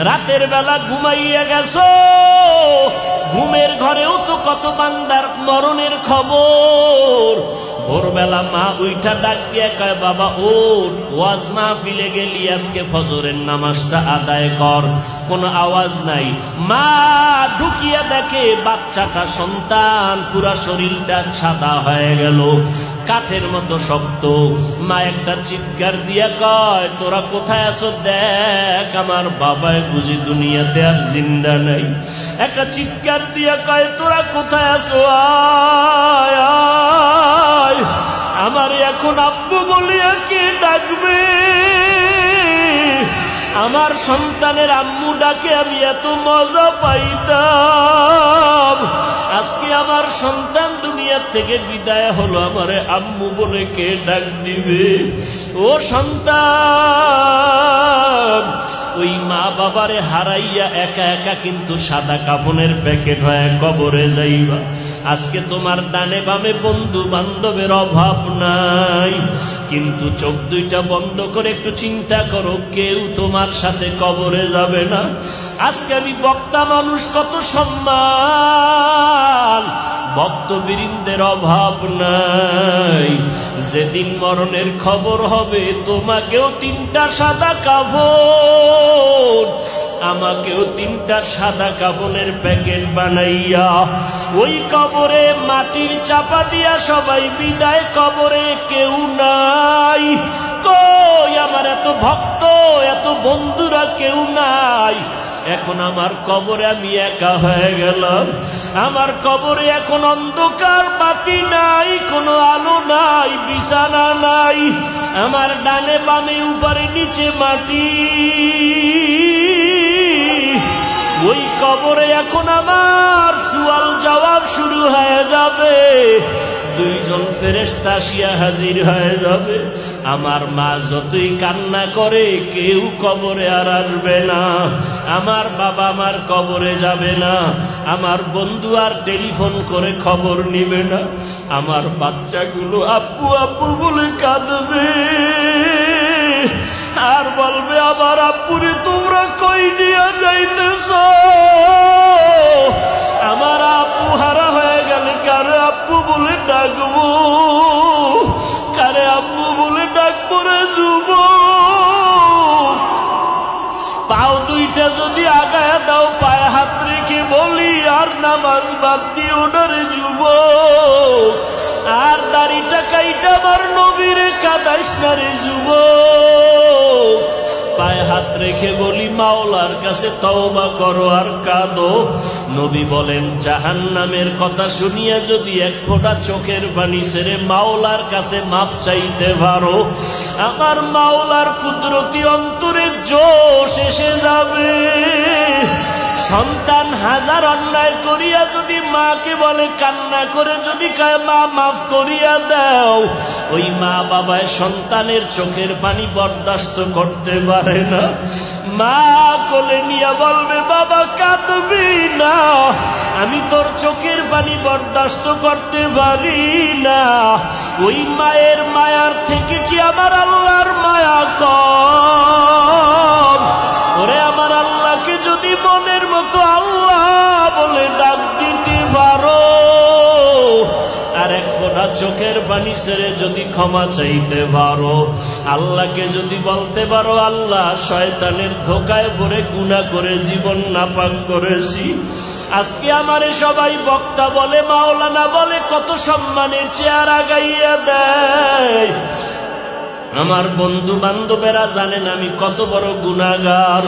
রাতের বেলা ঘুমাইয়া গেছো, ঘুমের ঘরেও তো কত বান্দার মরণের খবর। ভোরবেলা মা উইঠা ডাক দিয়ে কয়, বাবা ওঠ, ওয়াজ মাহফিলে গেলি, আজকে ফজরের নামাজটা আদায় কর। কোনো আওয়াজ নাই। মা ঢুকিয়া দেখে বাচ্চাটা, সন্তান, পুরা শরীরটা সাদা হয়ে গেল, কাঠের মতো শক্ত। মা একটা চিৎকার দিয়া কয়, তোরা কোথায় আছো? দেখ আমার বাবায় বুঝি দুনিয়াতে আর জিন্দা নাই। একটা চিৎকার দিয়া কয়, তোরা কোথায় আছো? আয় আয়, আমার এখন আব্বু বলিয়া কে ডাকবে? আমার সন্তানের আম্মু ডাকে আমি এত মজা পাইতাম, আজকে আমার সন্তান দুনিয়া থেকে বিদায় হলো, আমারে আম্মু বলে কে ডাক দিবে? ও সন্তান, ওই মা বাবারে হারাইয়া একা একা কিন্তু সাদা কাফনের প্যাকেট হয়ে কবরে যাইবা। আজকে তোমার ডানে বামে বন্ধু বান্ধবের অভাব নাই, কিন্তু চোখ দুইটা বন্ধ করে একটু চিন্তা করো, কেউ তোমার সাথে কবরে যাবে না। আজকে আমি বক্তা মানুষ, কত সম্মান, ভক্তবৃন্দের অভাব নাই। যেদিন মরণের খবর হবে, তোমাকেও তিনটা সাদা কাফন, আমাকেও তিনটা সাদা কাফনের প্যাকেট বানাইয়া ওই কবরে মাটির চাপা দিয়া সবাই বিদায়। কবরে কেউ নাই, কই আমার এত ভক্ত, এত বন্ধুরা কেউ নাই। এখন আমার কবরে আমি একা হয়ে গেলাম, আমার কবরে এখন অন্ধকার, বাতি নাই, কোনো আলো নাই, বিছানা নাই, আমার ডানে বামে উপরে নিচে মাটি। ওই কবরে এখন আমার সুয়াল জবাব শুরু হয়ে যাবে, দুইজন ফেরেশতা আসিয়া হাজির হয়ে যাবে। আমার মা যতই কান্না করে, কেউ কবরে আর আসবে না, আমার বাবা আমার কবরে যাবে না, আমার বন্ধু আর টেলিফোন করে খবর নিবে না, আমার বাচ্চাগুলো আব্বু আব্বু বলে কাঁদবে আর বলবে, আমার আব্বুরে তোমরা কই নিয়ে যাইতেছ? আমার আব্বু হারা হয়ে গেলে কারে আব্বু বলে ডাকবো, কারে আব্বু বলে ডাকবো রে যুবক? পাও দুইটা যদি আগায় দাও, পায়ে হাত রেখে বলি, আর নামাজ বাদ দিও না রে যুবক, আর দাড়িটা কাইটা আমার নবীরে কাদাইস না রে যুবক। পায়ে হাত রেখে বলি, মাওলার কাছে তওবা করো আর কাঁদো। নবী বলেন, জাহান্নামের কথা শুনিয়া যদি এক ফোঁটা চোখের পানি ছেড়ে মাওলার কাছে মাপ চাইতে পারো, আমার মাওলার কুদরতি অন্তরে জোশ এসে যাবে। সন্তান হাজার অন্যায় করিয়া যদি মাকে বলে, কান্না করে যদি কয়, মা মাফ করিয়া দাও, ওই মা বাবায় সন্তানের চোখের পানি বরদাস্ত করতে পারে না। মা কোলে নিয়ে বলবে, বাবা কাঁদবি না, আমি তোর চোখের পানি বরদাস্ত করতে পারি না। ওই মায়ের মায়ার থেকে কি আমার আল্লাহর মায়া কম? ওরে আমার আল্লাহকে যদি মনের মতো আল্লাহ বলে ডাক দিতে পারো, আর এক ফোঁটা চোখের পানি ছেড়ে যদি ক্ষমা চাইতে পারো, আল্লাহকে যদি বলতে পারো, আল্লাহ শয়তানের ধোকায় পড়ে গুনাহ করে জীবন নাপাক করেছি, আজকে আমারে সবাই বক্তা বলে, মাওলানা বলে, কত সম্মানের চেয়ার আগাইয়া দেয়। আমার বন্ধু বান্ধবেরা জানেন আমি কত বড় গুনাহগার।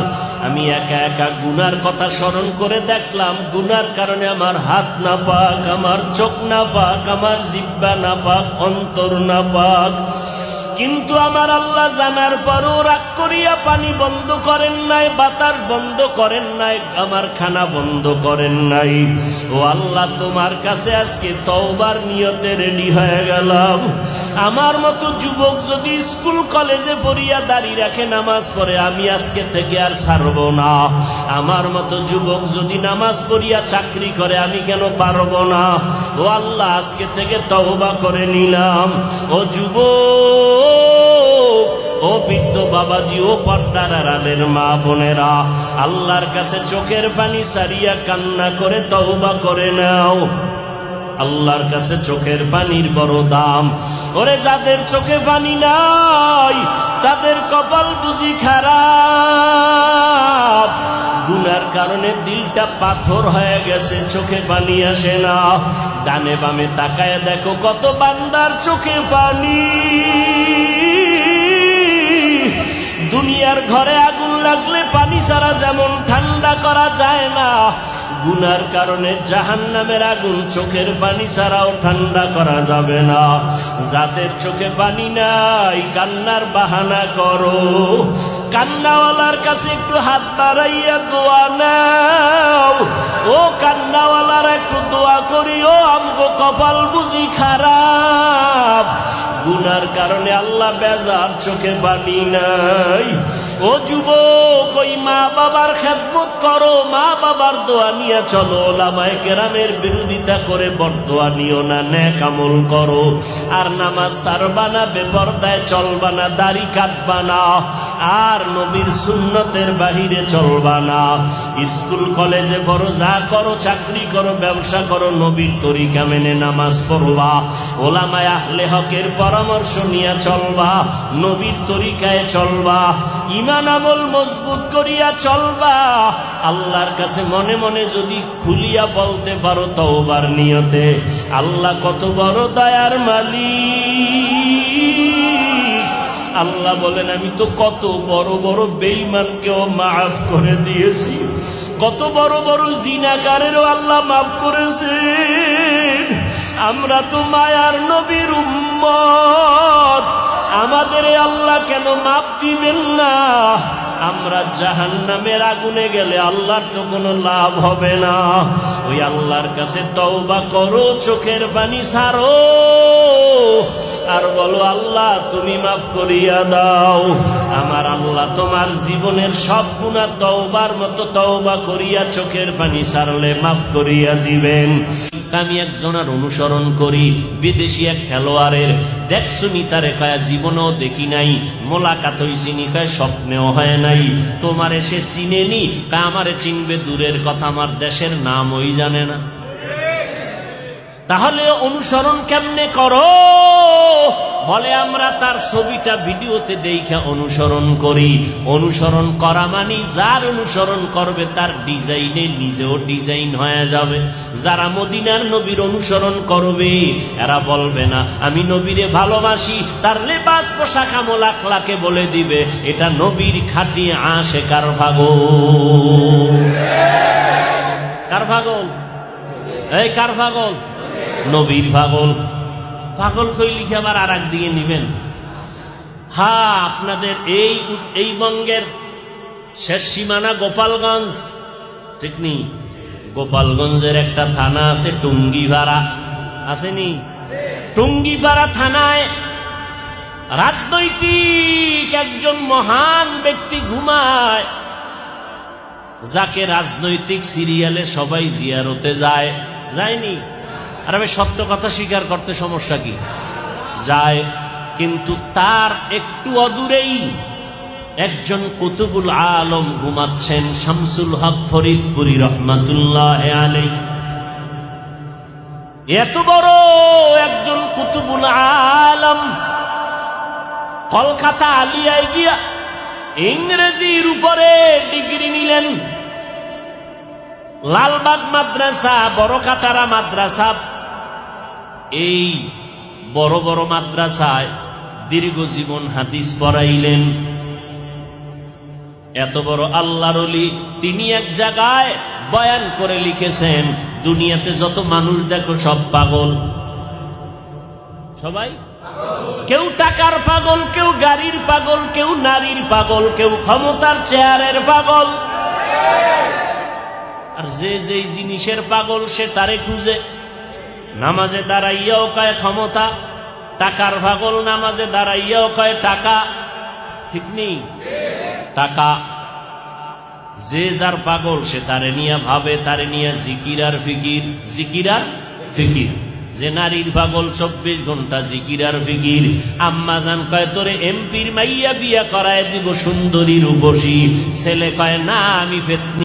আমি একা একা গুনার কথা স্মরণ করে দেখলাম, গুনার কারণে আমার হাত নাপাক, আমার চোখ নাপাক, আমার জিহ্বা নাপাক, অন্তর নাপাক। কিন্তু আমার আল্লাহ জানার পরও রাগ করিয়া পানি বন্ধ করেন নাই, বাতাস বন্ধ করেন নাই, আমার খানা বন্ধ করেন নাই। ও আল্লাহ, তোমার কাছে আজকে তওবার নিয়তে রেডি হয়ে গেলাম। আমার মতো যুবক যদি স্কুল কলেজে পড়িয়া দাঁড়িয়ে রাখে, নামাজ পড়ে, আমি আজকে থেকে আর ছাড়ব না। আমার মতো যুবক যদি নামাজ পড়িয়া চাকরি করে, আমি কেন পারব না? ও আল্লাহ, আজকে থেকে তওবা করে নিলাম। ও যুবক, ও বৃদ্ধ বাবাজি, ও পর্দার আড়ালের মা বোনেরা, আল্লাহর কাছে চোখের পানি সারিয়া কান্না করে তওবা করে নাও। আল্লাহর কাছে চোখের পানির বড় দাম। ওরে যাদের চোখে পানি নাই তাদের কপাল বুঝি খারাপ, গুনার কারণে দিলটা পাথর হয়ে গেছে, চোখে পানি আসে না। ডানে বামে তাকায় দেখো কত বান্দার চোখে পানি। দুনিয়ার ঘরে আগুন লাগলে পানি ছাড়া যেমন ঠান্ডা করা যায় না, গুনার কারণে জাহান্নামের আগুন চোখের পানি ছাড়াও ঠান্ডা করা যাবে না। যাদের চোখে পানি নাই কান্নার বাহানা করো, কান্নাওয়ালার কাছে একটু হাত বাড়াইয়া দোয়া নাও। ও কান্নাওয়ালার একটু দোয়া করিও, আমগো কপাল বুঝি খারাপ, গুনার কারণে আল্লাহ বেজার, চোখে পানি নাই। ও যুবক, ওই মা বাবার খেদমত করো, মা বাবার দোয়া নিয়ে চলো, ওলামায়ে কেরামের বিরোধিতা করে বরদোয়া নিও না, নেক আমল করো। আর নামাজ ছাড়বা না, বেপরদায় চলবা না, দাড়ি কাটবা না, আর নবীর সুন্নতের বাহিরে চলবা না। স্কুল কলেজে বড় যা করো, চাকরি করো, ব্যবসা করো, নবীর তরিকা মেনে নামাজ পড়বা, ওলামায়ে আহলে হকের পরামর্শ নিয়ে চলবা, নবীর তরিকায় চলবা, ঈমান আমল মজবুত করিয়া চলবা। আল্লাহর কাছে মনে মনে যদি খুলিয়া বলতে পারো তওবার নিয়তে, আল্লাহ কত বড় দয়ার মালিক। আল্লাহ বলেন আমি তো কত বড় বড় বেঈমানকেও মাফ করে দিয়েছি, কত বড় বড় জিনাকারেরও আল্লাহ মাফ করেছেন। আমরা তো মায়ার নবীর উম্মত, আমাদের আল্লাহ কেন মাফ দিবেন না? আমরা জাহান্নামের আগুনে গেলে আল্লাহর তো কোনো লাভ হবে না। ওই আল্লাহর কাছে তওবা করো, চোখের পানি ছাড়ো, আর বলো আল্লাহ তুমি মাফ করিয়া দাও। আমার আল্লাহ তোমার জীবনের সব গুনাহ তওবার মতো তওবা করিয়া চোখের পানি ছাড়লে মাফ করিয়া দিবেন। আমি একজনের অনুসরণ করি, বিদেশি এক খেলোয়াড়ের, দেখছুনি তারে কয়া জীবনেও দেখি নাই, মোলাকাত হইছিনি কয় স্বপ্নেও হয় নাই, তোমারে সে চিনেনি কয় আমারে চিনবে দূরের কথা, আমার দেশের নাম ওই জানে না। তাহলে অনুসরণ কেমনে করো? বলে আমরা তার ছবিটা ভিডিওতে দেখা অনুসরণ করি। অনুসরণ করা মানে যার অনুসরণ করবে তার ডিজাইনে নিজেও ডিজাইন হয়ে যাবে। যারা মদিনার নবীর অনুসরণ করবে এরা বলবে না আমি নবীরে ভালোবাসি, তার লেবাস পোশাক আমল আখলাকে বলে দিবে এটা নবীর খাঁটি আশেকার পাগল। কার পাগল? এই কার পাগল? নবীর পাগল। পাগল কই লিখে আবার আর একদিকে নিবেন। হ্যাঁ, আপনাদের এই বঙ্গের শেষ সীমানা গোপালগঞ্জ, ঠিক নি? গোপালগঞ্জের একটা থানা আছে টুঙ্গিপাড়া, আসেনি? টুঙ্গিপাড়া থানায় রাজনৈতিক একজন মহান ব্যক্তি ঘুমায়, যাকে রাজনৈতিক সিরিয়ালে সবাই জিয়ারতে যায়। যায়নি? আর আমি সত্য কথা স্বীকার করতে সমস্যা কি? যায়। কিন্তু তার একটু অদূরেই একজন কুতুবুল আলম ঘুমাচ্ছেন, শামসুল হক ফরিদপুরি রহমাতুল্লাহ আলাইহি। এত বড় একজন কুতুবুল আলম কলকাতা আলিয়ায় গিয়া ইংরেজির উপরে ডিগ্রি নিলেন। লালবাগ মাদ্রাসা, বড়কাটারা মাদ্রাসা, এই বড় বড় মাদ্রাসায় দীর্ঘ জীবন হাদিস পড়াইলেন। এত বড় আল্লাহর ওলি, তিনি এক জায়গায় বয়ান করে লিখেছেন দুনিয়াতে যত মানুষ দেখো সব পাগল। সবাই কেউ টাকার পাগল, কেউ গাড়ির পাগল, কেউ নারীর পাগল, কেউ ক্ষমতার চেয়ারের পাগল। আর যে যেই জিনিসের পাগল সে তারে খুঁজে। নামাজে দাঁড়াইয়াও কয় ক্ষমতা, টাকার পাগল নামাজে দাঁড়াইয়াও কয় টাকা, ঠিক নেই? টাকা। যে যার পাগল সে তারে নিয়ে ভাবে, তারে নিয়ে জিকির আর ফিকির, জিকির আর ফিকির। যে নারীর পাগল 24 ঘন্টা জিকির আর ফিকির। আম্মা জান কয় তোরে এমপির মাইয়া বিয়া করায় দিব সুন্দরী রূপসী। ছেলে কয় না আমি পেতনি